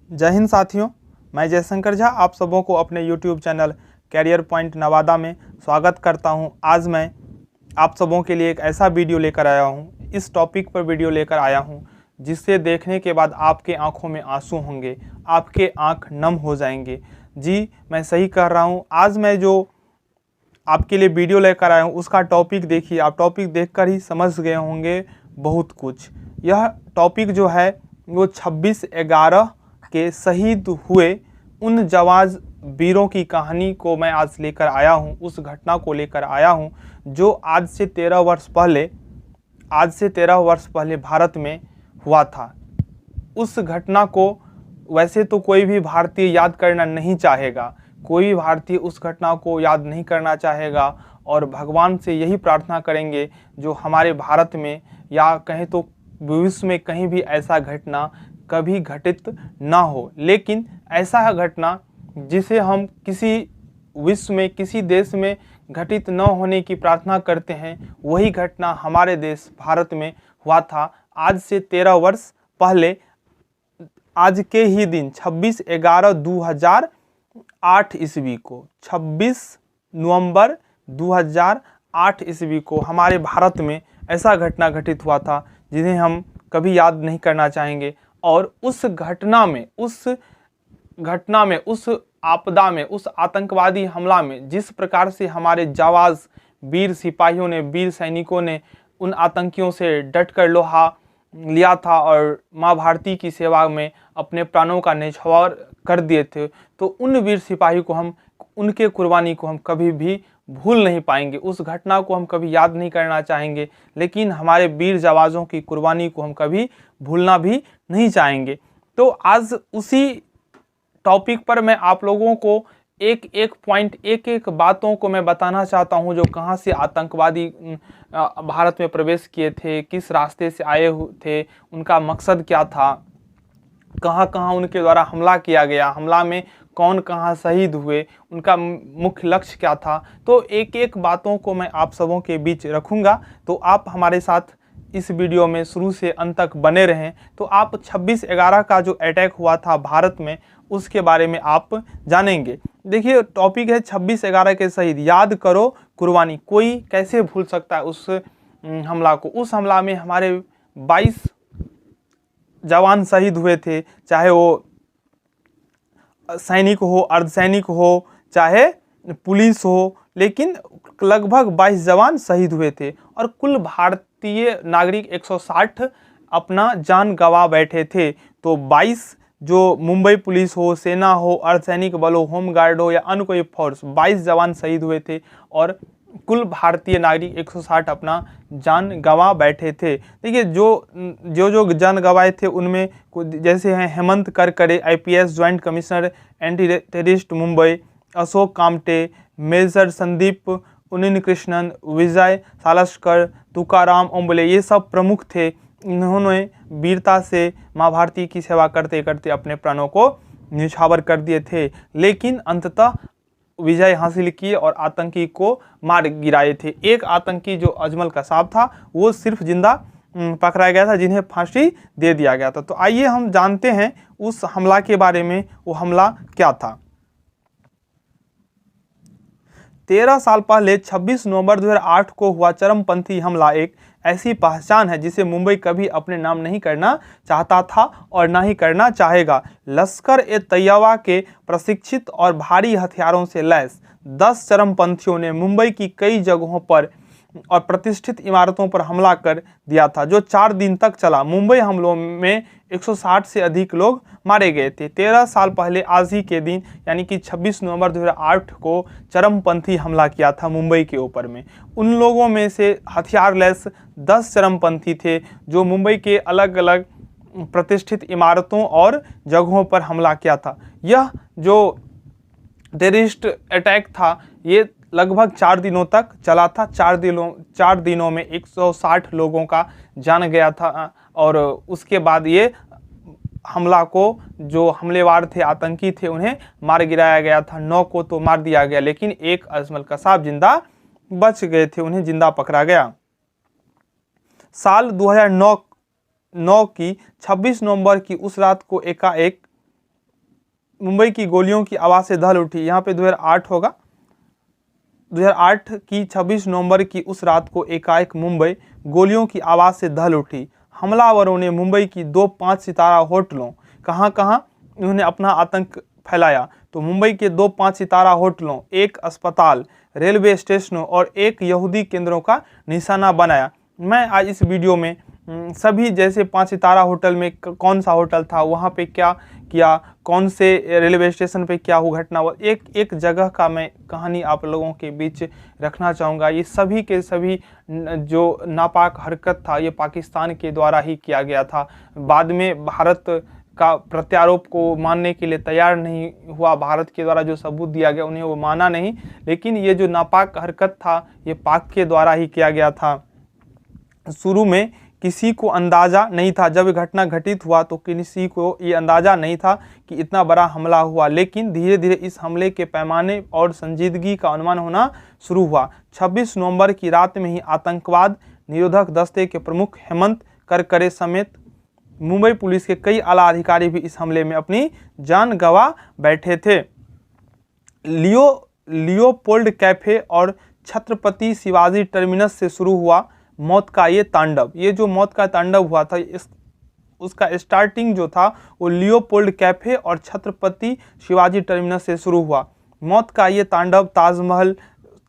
जय हिंद साथियों, मैं जयशंकर झा आप सबों को अपने YouTube channel career point Nawada में स्वागत करता हूं। आज मैं आप सबों के लिए एक ऐसा वीडियो लेकर आया हूं, इस टॉपिक पर वीडियो लेकर आया हूं जिससे देखने के बाद आपके आंखों में आंसू होंगे, आपके आंख नम हो जाएंगे। जी, मैं सही कह रहा हूं। आज मैं जो आपके लिए वीडियो लेकर आया हूं उसका टॉपिक देखिए, आप टॉपिक देखकर ही समझ गए होंगे बहुत कुछ। यह टॉपिक जो है वो 26/11 के शहीद हुए उन जवान वीरों की कहानी को मैं आज लेकर आया हूं, उस घटना को लेकर आया हूं जो आज से 13 वर्ष पहले भारत में हुआ था। उस घटना को वैसे तो कोई भी भारतीय याद करना नहीं चाहेगा, कोई भी भारतीय उस घटना को याद नहीं करना चाहेगा और भगवान से यही प्रार्थना करेंगे जो हमारे भारत में या कहें तो विश्व में कहीं भी ऐसा घटना कभी घटित ना हो। लेकिन ऐसा घटना जिसे हम किसी विश्व में किसी देश में घटित न होने की प्रार्थना करते हैं, वही घटना हमारे देश भारत में हुआ था आज से 13 वर्ष पहले। आज के ही दिन 26/11/2008 ईस्वी को 26 नवंबर 2008 ईस्वी को हमारे भारत में ऐसा घटना घटित हुआ था जिन्हें हम कभी याद नहीं करना चाहेंगे। और उस घटना में उस आपदा में, उस आतंकवादी हमला में जिस प्रकार से हमारे जाबाज वीर सिपाहियों ने, वीर सैनिकों ने उन आतंकियों से डटकर लोहा लिया था और माँ भारती की सेवा में अपने प्राणों का न्यौछावर कर दिए थे, तो उन वीर सिपाही को हम, उनके कुर्बानी को हम कभी भी भूल नहीं पाएंगे। उस घटना को हम कभी याद नहीं करना चाहेंगे, लेकिन हमारे वीर जवानों की कुर्बानी को हम कभी भूलना भी नहीं चाहेंगे। तो आज उसी टॉपिक पर मैं आप लोगों को एक एक पॉइंट, एक एक बातों को मैं बताना चाहता हूं जो कहां से आतंकवादी भारत में प्रवेश किए थे, किस रास्ते से आए थे, उनका मकसद क्या था, कहां कहां उनके द्वारा हमला किया गया, हमला में कौन कहां शहीद हुए, उनका मुख्य लक्ष्य क्या था। तो एक एक बातों को मैं आप सबों के बीच रखूंगा, तो आप हमारे साथ इस वीडियो में शुरू से अंत तक बने रहें। तो आप 26/11 का जो अटैक हुआ था भारत में उसके बारे में आप जानेंगे। देखिए, टॉपिक है 26/11 के शहीद, याद करो कुर्बानी। कोई कैसे भूल सकता है उस हमला को। उस हमला में हमारे 22 जवान शहीद हुए थे, चाहे वो सैनिक हो, अर्धसैनिक हो, चाहे पुलिस हो, लेकिन लगभग 22 जवान शहीद हुए थे और कुल भारतीय नागरिक 160 अपना जान गंवा बैठे थे। तो 22 जो मुंबई पुलिस हो, सेना हो, अर्धसैनिक बल हो, होमगार्ड हो या अन्य कोई फोर्स, 22 जवान शहीद हुए थे और कुल भारतीय नागरिक 160 अपना जान गंवा बैठे थे। देखिए, जो जान गंवाए थे उनमें जैसे हैं Hemant Karkare IPS joint commissioner anti terrorist Mumbai, Ashok Kamte, major Sandeep Unnikrishnan, Vijay Salaskar, Tukaram Ombale, ये सब प्रमुख थे। इन्होंने वीरता से माँ भारती की सेवा करते करते अपने प्राणों को न्यौछावर कर दिए थे, लेकिन अंततः विजय हासिल किए और आतंकी को मार गिराए थे। एक आतंकी जो अजमल कसाब था वो सिर्फ जिंदा पकड़ा गया था, जिन्हें फांसी दे दिया गया था। तो आइए हम जानते हैं उस हमला के बारे में, वो हमला क्या था। 13 साल पहले 26 नवंबर 2008 को हुआ चरमपंथी हमला एक ऐसी पहचान है जिसे मुंबई कभी अपने नाम नहीं करना चाहता था और ना ही करना चाहेगा। लश्कर-ए-तैयबा के प्रशिक्षित और भारी हथियारों से लैस 10 चरमपंथियों ने मुंबई की कई जगहों पर और प्रतिष्ठित इमारतों पर हमला कर दिया था, जो 4 दिन तक चला। मुंबई हमलों में 160 से अधिक लोग मारे गए थे। 13 साल पहले आज ही के दिन यानी कि 26 नवंबर 2008 को चरमपंथी हमला किया था मुंबई के ऊपर में। उन लोगों में से हथियार लैस 10 चरमपंथी थे जो मुंबई के अलग अलग प्रतिष्ठित इमारतों और जगहों पर हमला किया था। यह जो टेररिस्ट अटैक था ये लगभग 4 दिनों तक चला था। 4 दिनों में 160 लोगों का जान गया था और उसके बाद ये हमला को जो हमलेवार थे, आतंकी थे, उन्हें मार गिराया गया था। 9 को तो मार दिया गया, लेकिन एक अजमल कसाब जिंदा बच गए थे, उन्हें जिंदा पकड़ा गया। साल 2009 की 26 नवंबर की उस रात को एकाएक मुंबई की गोलियों की आवाज़ से दहल उठी। यहाँ पे 2008 होगा। 2008 की 26 नवंबर की उस रात को एकाएक मुंबई गोलियों की आवाज़ से दहल उठी। हमलावरों ने मुंबई की 2 5 सितारा होटलों, कहाँ कहाँ उन्होंने अपना आतंक फैलाया, तो मुंबई के 2 5 सितारा होटलों, एक अस्पताल, रेलवे स्टेशनों और एक यहूदी केंद्रों का निशाना बनाया। मैं आज इस वीडियो में सभी जैसे 5 सितारा होटल में कौन सा होटल था, वहाँ पे क्या किया, कौन से रेलवे स्टेशन पे क्या हुआ, घटना हुआ, एक एक जगह का मैं कहानी आप लोगों के बीच रखना चाहूँगा। ये सभी के सभी जो नापाक हरकत था ये पाकिस्तान के द्वारा ही किया गया था। बाद में भारत का प्रत्यारोप को मानने के लिए तैयार नहीं हुआ। भारत के द्वारा जो सबूत दिया गया उन्हें वो माना नहीं, लेकिन ये जो नापाक हरकत था ये पाक के द्वारा ही किया गया था। शुरू में किसी को अंदाज़ा नहीं था, जब घटना घटित हुआ तो किसी को ये अंदाज़ा नहीं था कि इतना बड़ा हमला हुआ, लेकिन धीरे धीरे इस हमले के पैमाने और संजीदगी का अनुमान होना शुरू हुआ। 26 नवंबर की रात में ही आतंकवाद निरोधक दस्ते के प्रमुख हेमंत करकरे समेत मुंबई पुलिस के कई आला अधिकारी भी इस हमले में अपनी जान गंवा बैठे थे। लियोपोल्ड कैफे और छत्रपति शिवाजी टर्मिनस से शुरू हुआ मौत का ये तांडव। ये जो मौत का तांडव हुआ था उसका स्टार्टिंग जो था वो लियोपोल्ड कैफे और छत्रपति शिवाजी टर्मिनस से शुरू हुआ। मौत का ये तांडव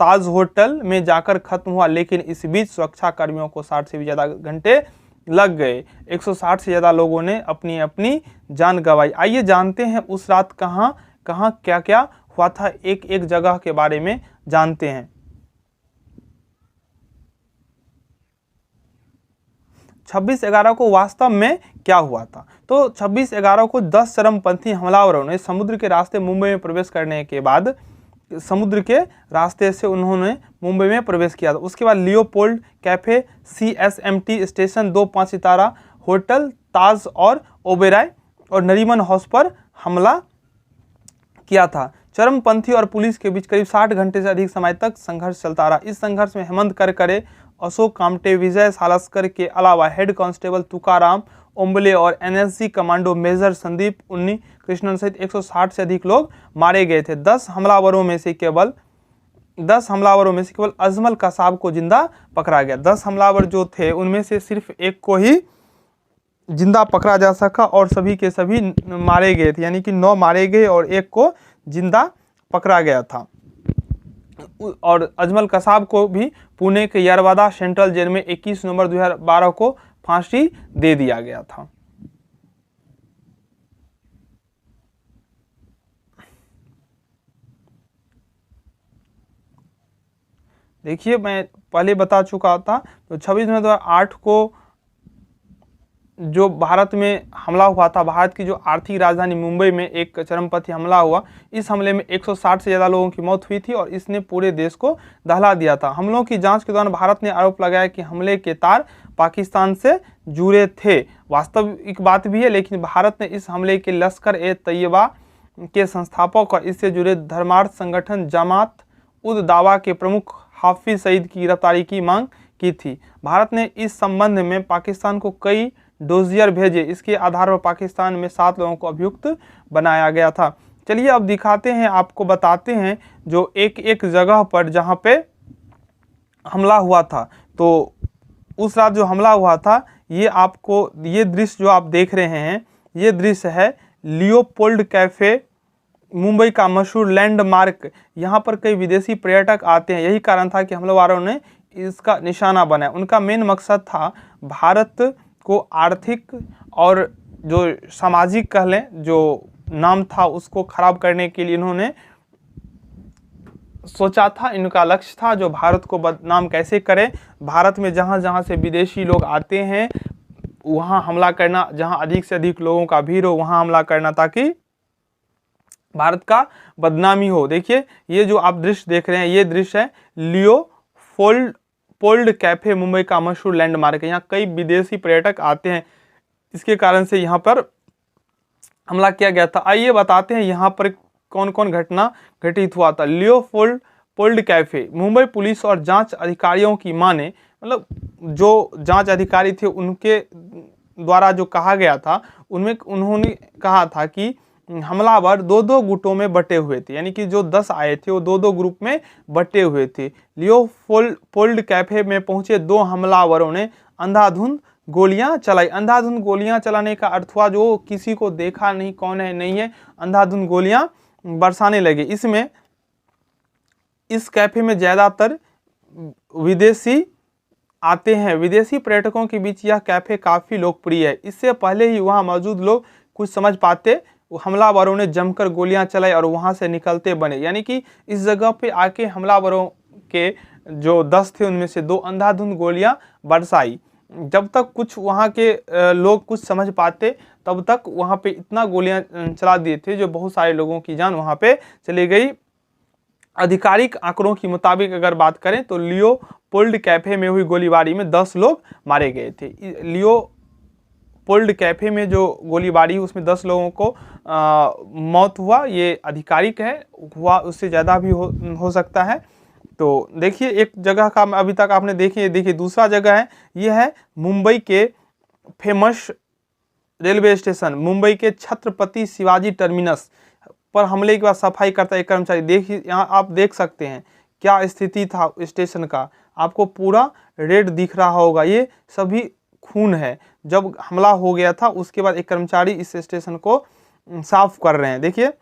ताज होटल में जाकर खत्म हुआ, लेकिन इस बीच सुरक्षा कर्मियों को 60 से भी ज़्यादा घंटे लग गए। 160 से ज़्यादा लोगों ने अपनी अपनी जान गंवाई। आइए जानते हैं उस रात कहाँ कहाँ क्या क्या हुआ था, एक एक जगह के बारे में जानते हैं। 26/11 को वास्तव में क्या हुआ था, तो 26/11 को 10 चरमपंथी हमलावरों ने समुद्र के रास्ते मुंबई में प्रवेश करने के बाद समुद्र के रास्ते से उन्होंने मुंबई में प्रवेश किया था। उसके बाद लियोपोल्ड कैफे, CSMT स्टेशन, 2 5 सितारा होटल, ताज और ओबेराय और नरीमन हाउस पर हमला किया था। चरमपंथी और पुलिस के बीच करीब 60 घंटे से अधिक समय तक संघर्ष चलता रहा। इस संघर्ष में हेमंत करकरे, अशोक कामटे, विजय सालस्कर के अलावा हेड कांस्टेबल तुकाराम ओम्बले और NSG कमांडो मेजर संदीप उन्नी कृष्णन सहित 160 से अधिक लोग मारे गए थे। 10 हमलावरों में से केवल अजमल कसाब को जिंदा पकड़ा गया। 10 हमलावर जो थे उनमें से सिर्फ एक को ही जिंदा पकड़ा जा सका और सभी के सभी मारे गए थे, यानी कि 9 मारे गए और एक को जिंदा पकड़ा गया था। और अजमल कसाब को भी पुणे के यरवादा सेंट्रल जेल में 21 नवंबर 2012 को फांसी दे दिया गया था। देखिए मैं पहले बता चुका था, तो 26 नवंबर 2008 को जो भारत में हमला हुआ था, भारत की जो आर्थिक राजधानी मुंबई में एक चरमपंथी हमला हुआ। इस हमले में 160 से ज़्यादा लोगों की मौत हुई थी और इसने पूरे देश को दहला दिया था। हमलों की जांच के दौरान भारत ने आरोप लगाया कि हमले के तार पाकिस्तान से जुड़े थे। वास्तविक बात भी है, लेकिन भारत ने इस हमले के लश्कर-ए-तैयबा के संस्थापक और इससे जुड़े धर्मार्थ संगठन जमात उद दावा के प्रमुख हाफिज सईद की गिरफ्तारी की मांग की थी। भारत ने इस संबंध में पाकिस्तान को कई डोजियर भेजे। इसके आधार पर पाकिस्तान में 7 लोगों को अभियुक्त बनाया गया था। चलिए अब दिखाते हैं, आपको बताते हैं जो एक एक जगह पर जहां पे हमला हुआ था। तो उस रात जो हमला हुआ था, ये आपको ये दृश्य जो आप देख रहे हैं, ये दृश्य है लियोपोल्ड कैफे, मुंबई का मशहूर लैंडमार्क। यहाँ पर कई विदेशी पर्यटक आते हैं, यही कारण था कि हमलावरों ने इसका निशाना बनाया। उनका मेन मकसद था भारत को आर्थिक और जो सामाजिक कह लें जो नाम था उसको खराब करने के लिए इन्होंने सोचा था। इनका लक्ष्य था जो भारत को बदनाम कैसे करें, भारत में जहाँ जहाँ से विदेशी लोग आते हैं वहाँ हमला करना, जहाँ अधिक से अधिक लोगों का भीड़ हो वहाँ हमला करना, ताकि भारत का बदनामी हो। देखिए ये जो आप दृश्य देख रहे हैं, ये दृश्य है लियोपोल्ड कैफे, मुंबई का मशहूर लैंडमार्क है। यहाँ कई विदेशी पर्यटक आते हैं, इसके कारण से यहाँ पर हमला किया गया था। आइए बताते हैं यहाँ पर कौन कौन घटना घटित हुआ था। लियोपोल्ड कैफे, मुंबई पुलिस और जांच अधिकारियों की माने, मतलब जो जांच अधिकारी थे उनके द्वारा जो कहा गया था, उनमें उन्होंने कहा था कि हमलावर दो दो गुटों में बटे हुए थे, यानी कि जो 10 आए थे वो दो दो ग्रुप में बटे हुए थे। लियोपोल्ड कैफे में पहुंचे दो हमलावरों ने अंधाधुंध गोलियां चलाई। अंधाधुंध गोलियां चलाने का अर्थ हुआ जो किसी को देखा नहीं, कौन है नहीं है, अंधाधुंध गोलियां बरसाने लगे। इस कैफे में ज्यादातर विदेशी आते हैं। विदेशी पर्यटकों के बीच यह कैफे काफी लोकप्रिय है। इससे पहले ही वहां मौजूद लोग कुछ समझ पाते, हमलावरों ने जमकर गोलियां चलाई और वहां से निकलते बने। यानी कि इस जगह पे आके हमलावरों के जो 10 थे उनमें से 2 अंधाधुंध गोलियां बरसाई। जब तक कुछ वहां के लोग कुछ समझ पाते तब तक वहां पे इतना गोलियां चला दिए थे जो बहुत सारे लोगों की जान वहां पे चली गई। आधिकारिक आंकड़ों के मुताबिक अगर बात करें तो लियोपोल्ड कैफे में हुई गोलीबारी में 10 लोग मारे गए थे। लियोपोल्ड कैफे में जो गोलीबारी हुई उसमें 10 लोगों को मौत हुआ, ये आधिकारिक है, हुआ उससे ज़्यादा भी हो सकता है। तो देखिए एक जगह का अभी तक आपने देखिए दूसरा जगह है, ये है मुंबई के फेमस रेलवे स्टेशन, मुंबई के छत्रपति शिवाजी टर्मिनस पर हमले के बाद सफाई करता एक कर्मचारी। देखिए यहाँ आप देख सकते हैं क्या स्थिति था स्टेशन का, आपको पूरा रेड दिख रहा होगा, ये सभी खून है। जब हमला हो गया था उसके बाद एक कर्मचारी इस स्टेशन को साफ कर रहे हैं। देखिए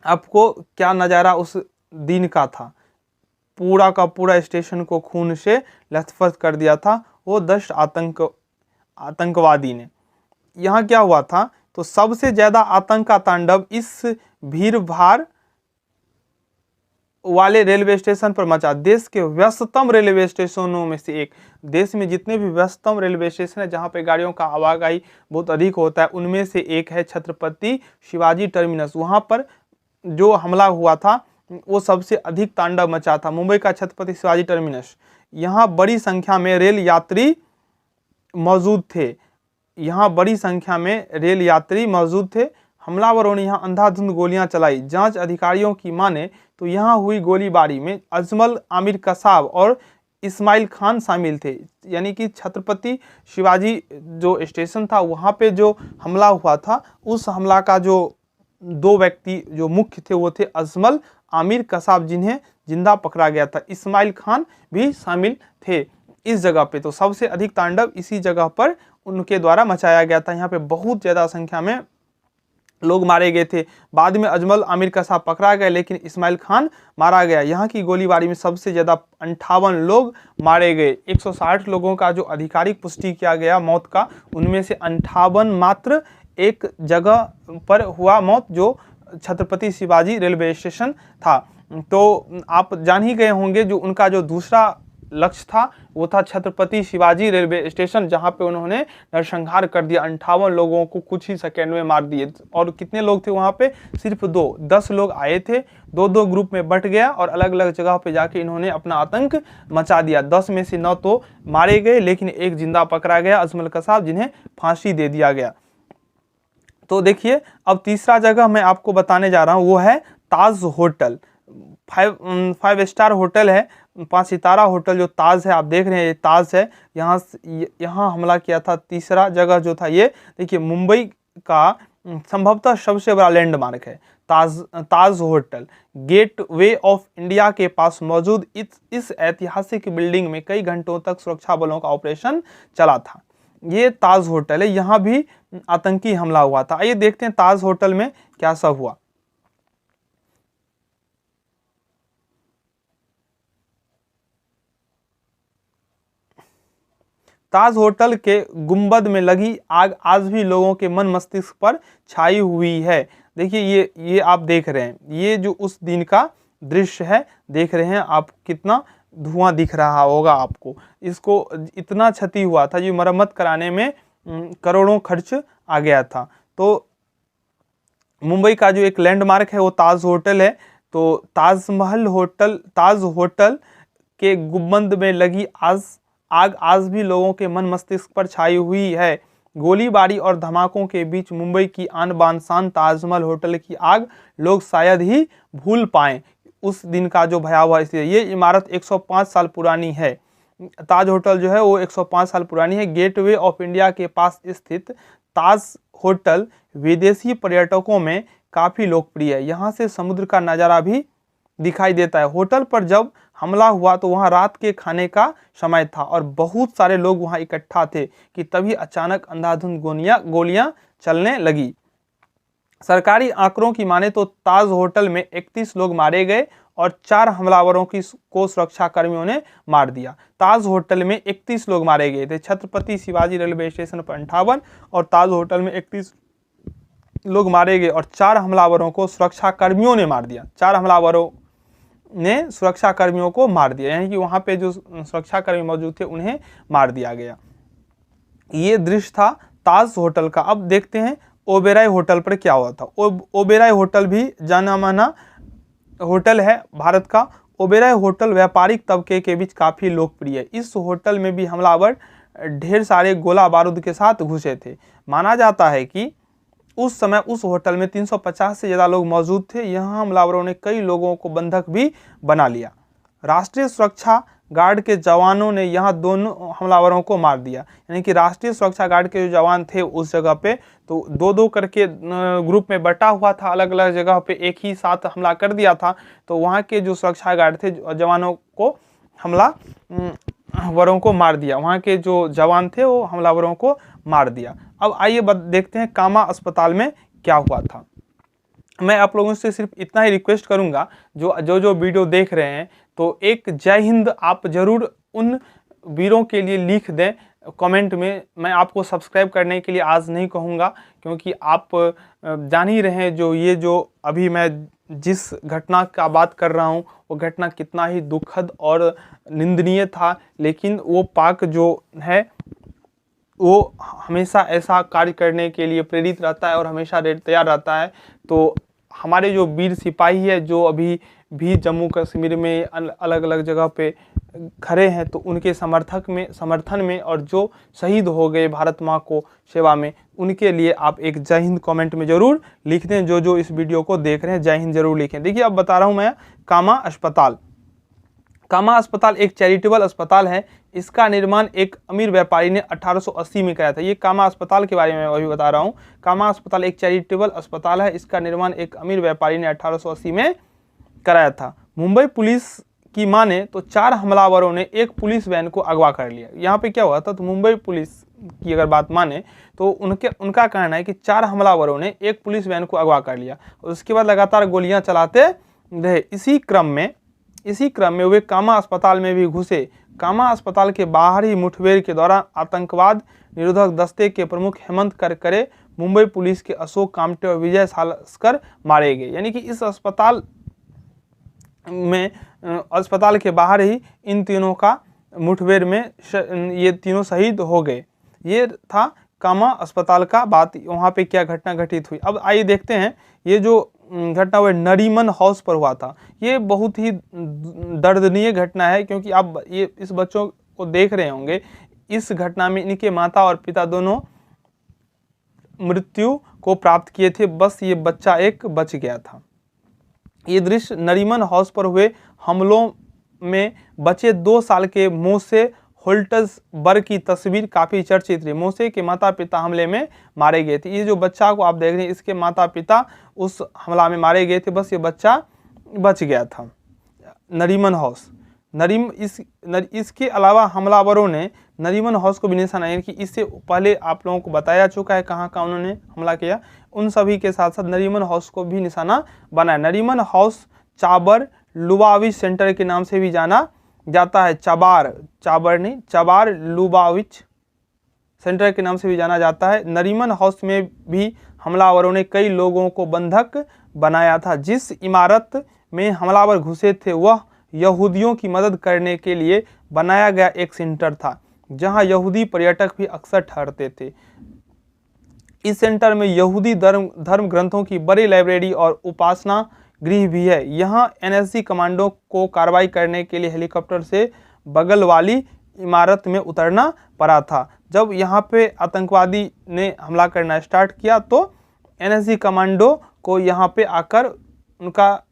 आपको क्या नज़ारा उस दिन का था, पूरा का पूरा स्टेशन को खून से लथपथ कर दिया था वो 10 आतंकवादी ने। यहाँ क्या हुआ था तो सबसे ज्यादा आतंक का तांडव इस भीड़ भाड़ वाले रेलवे स्टेशन पर मचा। देश के व्यस्ततम रेलवे स्टेशनों में से एक, देश में जितने भी व्यस्ततम रेलवे स्टेशन है जहां पे गाड़ियों का आवाजाही बहुत अधिक होता है उनमें से एक है छत्रपति शिवाजी टर्मिनस। वहां पर जो हमला हुआ था वो सबसे अधिक तांडव मचा था, मुंबई का छत्रपति शिवाजी टर्मिनस। यहाँ बड़ी संख्या में रेल यात्री मौजूद थे, यहाँ बड़ी संख्या में रेल यात्री मौजूद थे। हमलावरों ने यहाँ अंधाधुंध गोलियां चलाई। जांच अधिकारियों की माने तो यहाँ हुई गोलीबारी में अजमल आमिर कसाब और इस्माइल खान शामिल थे। यानी कि छत्रपति शिवाजी जो स्टेशन था वहाँ पे जो हमला हुआ था उस हमला का जो 2 व्यक्ति जो मुख्य थे वो थे अजमल आमिर कसाब जिन्हें जिंदा पकड़ा गया था, इस्माइल खान भी शामिल थे इस जगह पे। तो सबसे अधिक तांडव इसी जगह पर उनके द्वारा मचाया गया था। यहाँ पे बहुत ज़्यादा संख्या में लोग मारे गए थे। बाद में अजमल आमिर कसाब पकड़ा गया लेकिन इस्माइल खान मारा गया। यहाँ की गोलीबारी में सबसे ज़्यादा 58 लोग मारे गए। 160 लोगों का जो आधिकारिक पुष्टि किया गया मौत का, उनमें से 58 मात्र एक जगह पर हुआ मौत जो छत्रपति शिवाजी रेलवे स्टेशन था। तो आप जान ही गए होंगे जो उनका जो दूसरा लक्ष्य था वो था छत्रपति शिवाजी रेलवे स्टेशन, जहां पे उन्होंने नरसंहार कर दिया। 58 लोगों को कुछ ही सेकेंड में मार दिए। और कितने लोग थे वहां पे? सिर्फ 10 लोग आए थे, 2 ग्रुप में बट गया और अलग अलग जगह पे जाके इन्होंने अपना आतंक मचा दिया। 10 में से 9 तो मारे गए लेकिन एक जिंदा पकड़ा गया, अजमल कसाब, जिन्हें फांसी दे दिया गया। तो देखिए अब तीसरा जगह मैं आपको बताने जा रहा हूँ वो है ताज होटल। 5 स्टार होटल है, 5 सितारा होटल जो ताज है, आप देख रहे हैं ये ताज है। यहाँ हमला किया था। तीसरा जगह जो था ये देखिए मुंबई का संभवतः सबसे बड़ा लैंडमार्क है Taj hotel. Gateway of India के पास मौजूद इस ऐतिहासिक बिल्डिंग में कई घंटों तक सुरक्षा बलों का ऑपरेशन चला था। ये ताज होटल है, यहाँ भी आतंकी हमला हुआ था। आइए देखते हैं ताज होटल में क्या सब हुआ। ताज होटल के गुंबद में लगी आग आज भी लोगों के मन मस्तिष्क पर छाई हुई है। देखिए ये आप देख रहे हैं, ये जो उस दिन का दृश्य है, देख रहे हैं आप, कितना धुआं दिख रहा होगा आपको। इसको इतना क्षति हुआ था, ये मरम्मत कराने में करोड़ों खर्च आ गया था। तो मुंबई का जो एक लैंडमार्क है वो ताज होटल है। तो ताज होटल के गुंबद में लगी आग आज भी लोगों के मन मस्तिष्क पर छाई हुई है। गोलीबारी और धमाकों के बीच मुंबई की आन बान शान ताजमहल होटल की आग लोग शायद ही भूल पाएं उस दिन का जो भयावह स्थिति। ये इमारत 105 साल पुरानी है। ताज होटल जो है वो 105 साल पुरानी है। गेटवे ऑफ इंडिया के पास स्थित ताज होटल विदेशी पर्यटकों में काफ़ी लोकप्रिय है। यहाँ से समुद्र का नज़ारा भी दिखाई देता है। होटल पर जब हमला हुआ तो वहाँ रात के खाने का समय था और बहुत सारे लोग वहाँ इकट्ठा थे कि तभी अचानक अंधाधुंध गोलियां चलने लगी। सरकारी आंकड़ों की माने तो ताज होटल में 31 लोग मारे गए और 4 हमलावरों को सुरक्षा कर्मियों ने मार दिया। ताज होटल में 31 लोग मारे गए थे। छत्रपति शिवाजी रेलवे स्टेशन पर 58 और ताज होटल में 31 लोग मारे गए और 4 हमलावरों को सुरक्षा कर्मियों ने मार दिया। 4 हमलावरों ने सुरक्षा कर्मियों को मार दिया, यानी कि वहां पे जो सुरक्षा कर्मी मौजूद थे उन्हें मार दिया गया। ये दृश्य था ताज होटल का। अब देखते हैं ओबेरॉय होटल पर क्या हुआ था। ओबेरॉय होटल भी जाना माना होटल है भारत का। ओबेरॉय होटल व्यापारिक तबके के बीच काफ़ी लोकप्रिय है। इस होटल में भी हमलावर ढेर सारे गोला बारूद के साथ घुसे थे। माना जाता है कि उस समय उस होटल में 350 से ज़्यादा लोग मौजूद थे। यहाँ हमलावरों ने कई लोगों को बंधक भी बना लिया। राष्ट्रीय सुरक्षा गार्ड के जवानों ने यहाँ दोनों हमलावरों को मार दिया, यानी कि राष्ट्रीय सुरक्षा गार्ड के जो जवान थे उस जगह पे तो दो दो करके ग्रुप में बटा हुआ था, अलग अलग जगह पे एक ही साथ हमला कर दिया था। तो वहाँ के जो सुरक्षा गार्ड थे जवानों को हमलावरों को मार दिया, वहाँ के जो जवान थे वो हमलावरों को मार दिया। अब आइए देखते हैं कामा अस्पताल में क्या हुआ था। मैं आप लोगों से सिर्फ इतना ही रिक्वेस्ट करूंगा, जो वीडियो देख रहे हैं तो एक जय हिंद आप जरूर उन वीरों के लिए लिख दें कमेंट में। मैं आपको सब्सक्राइब करने के लिए आज नहीं कहूँगा, क्योंकि आप जान ही रहे हैं जो अभी मैं जिस घटना का बात कर रहा हूँ वो घटना कितना ही दुखद और निंदनीय था। लेकिन वो पाक जो है वो हमेशा ऐसा कार्य करने के लिए प्रेरित रहता है और हमेशा तैयार रहता है। तो हमारे जो वीर सिपाही है जो अभी भी जम्मू कश्मीर में अलग अलग जगह पे खड़े हैं, तो उनके समर्थन में और जो शहीद हो गए भारत माँ को सेवा में, उनके लिए आप एक जय हिंद कमेंट में ज़रूर लिख दें। जो इस वीडियो को देख रहे हैं जय हिंद ज़रूर लिखें। देखिए अब बता रहा हूँ मैं कामा अस्पताल। कामा अस्पताल एक चैरिटेबल अस्पताल है। इसका निर्माण एक अमीर व्यापारी ने 1880 में कराया था। ये कामा अस्पताल के बारे में मैं अभी बता रहा हूँ। कामा अस्पताल एक चैरिटेबल अस्पताल है। इसका निर्माण एक अमीर व्यापारी ने 1880 में कराया था। मुंबई पुलिस की माने तो 4 हमलावरों ने एक पुलिस वैन को अगवा कर लिया। यहाँ पे क्या हुआ था, तो मुंबई पुलिस की अगर बात माने तो उनका कहना है कि 4 हमलावरों ने एक पुलिस वैन को अगवा कर लिया और उसके बाद लगातार गोलियां चलाते रहे। इसी क्रम में वे कामा अस्पताल में भी घुसे। कामा अस्पताल के बाहर ही मुठभेड़ के दौरान आतंकवाद निरोधक दस्ते के प्रमुख हेमंत करकरे, मुंबई पुलिस के अशोक कामटे और विजय सालस्कर मारे गए। यानी कि इस अस्पताल के बाहर ही इन तीनों का मुठभेड़ में ये तीनों शहीद हो गए। ये था कामा अस्पताल का बात, वहाँ पे क्या घटना घटित हुई। अब आइए देखते हैं ये जो घटना हुआ नरीमन हाउस पर हुआ था। ये बहुत ही दर्दनीय घटना है, क्योंकि आप ये इस बच्चों को देख रहे होंगे। इस घटना में इनके माता और पिता दोनों मृत्यु को प्राप्त किए थे, बस ये बच्चा एक बच गया था। ये दृश्य नरीमन हाउस पर हुए हमलों में बचे 2 साल के मोसे होल्टसबर्ग की तस्वीर काफ़ी चर्चित रही। मोसे के माता पिता हमले में मारे गए थे। ये जो बच्चा को आप देख रहे हैं इसके माता पिता उस हमला में मारे गए थे, बस ये बच्चा बच गया था। नरीमन हाउस इसके अलावा हमलावरों ने नरीमन हाउस को भी निशाना, यानी कि इससे पहले आप लोगों को बताया चुका है कहाँ कहाँ उन्होंने हमला किया, उन सभी के साथ साथ नरीमन हाउस को भी निशाना बनाया। नरीमन हाउस चाबर लुबाविच सेंटर के नाम से भी जाना जाता है। चाबार लुबाविच सेंटर के नाम से भी जाना जाता है। नरीमन हाउस में भी हमलावरों ने कई लोगों को बंधक बनाया था। जिस इमारत में हमलावर घुसे थे वह यहूदियों की मदद करने के लिए बनाया गया एक सेंटर था, जहां यहूदी पर्यटक भी अक्सर ठहरते थे। इस सेंटर में यहूदी धर्म ग्रंथों की बड़ी लाइब्रेरी और उपासना गृह भी है। यहाँ एनएसजी कमांडो को कार्रवाई करने के लिए हेलीकॉप्टर से बगल वाली इमारत में उतरना पड़ा था। जब यहाँ पे आतंकवादी ने हमला करना स्टार्ट किया तो एनएसजी कमांडो को यहाँ पे आकर उनका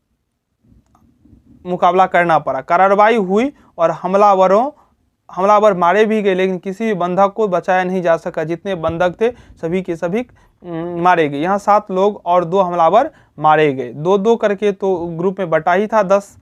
मुकाबला करना पड़ा। कार्रवाई हुई और हमलावर मारे भी गए, लेकिन किसी भी बंधक को बचाया नहीं जा सका। जितने बंधक थे सभी के सभी मारे गए। यहाँ 7 लोग और 2 हमलावर मारे गए। 2-2 करके तो ग्रुप में बटा ही था 10,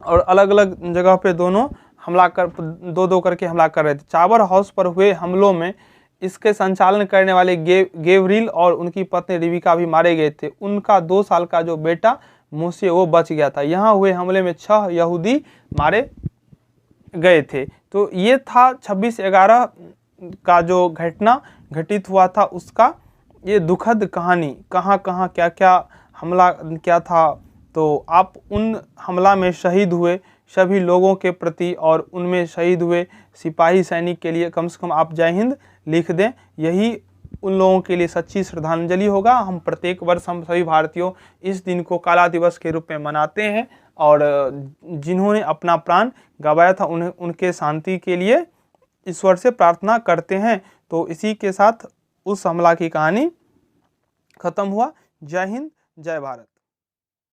और अलग अलग जगह पे दोनों हमला कर 2-2 करके हमला कर रहे थे। चाबर हाउस पर हुए हमलों में इसके संचालन करने वाले गेवरील और उनकी पत्नी रिबिका भी मारे गए थे। उनका 2 साल का जो बेटा मूसे वो बच गया था। यहाँ हुए हमले में 6 यहूदी मारे गए थे। तो ये था 26/11 का जो घटना घटित हुआ था उसका ये दुखद कहानी। कहाँ कहाँ क्या क्या हमला क्या था, तो आप उन हमला में शहीद हुए सभी लोगों के प्रति और उनमें शहीद हुए सिपाही सैनिक के लिए कम से कम आप जय हिंद लिख दें। यही उन लोगों के लिए सच्ची श्रद्धांजलि होगा। हम प्रत्येक वर्ष हम सभी भारतीयों इस दिन को काला दिवस के रूप में मनाते हैं, और जिन्होंने अपना प्राण गंवाया था उन्हें उनके शांति के लिए ईश्वर से प्रार्थना करते हैं। तो इसी के साथ उस हमला की कहानी खत्म हुआ। जय हिंद, जय भारत।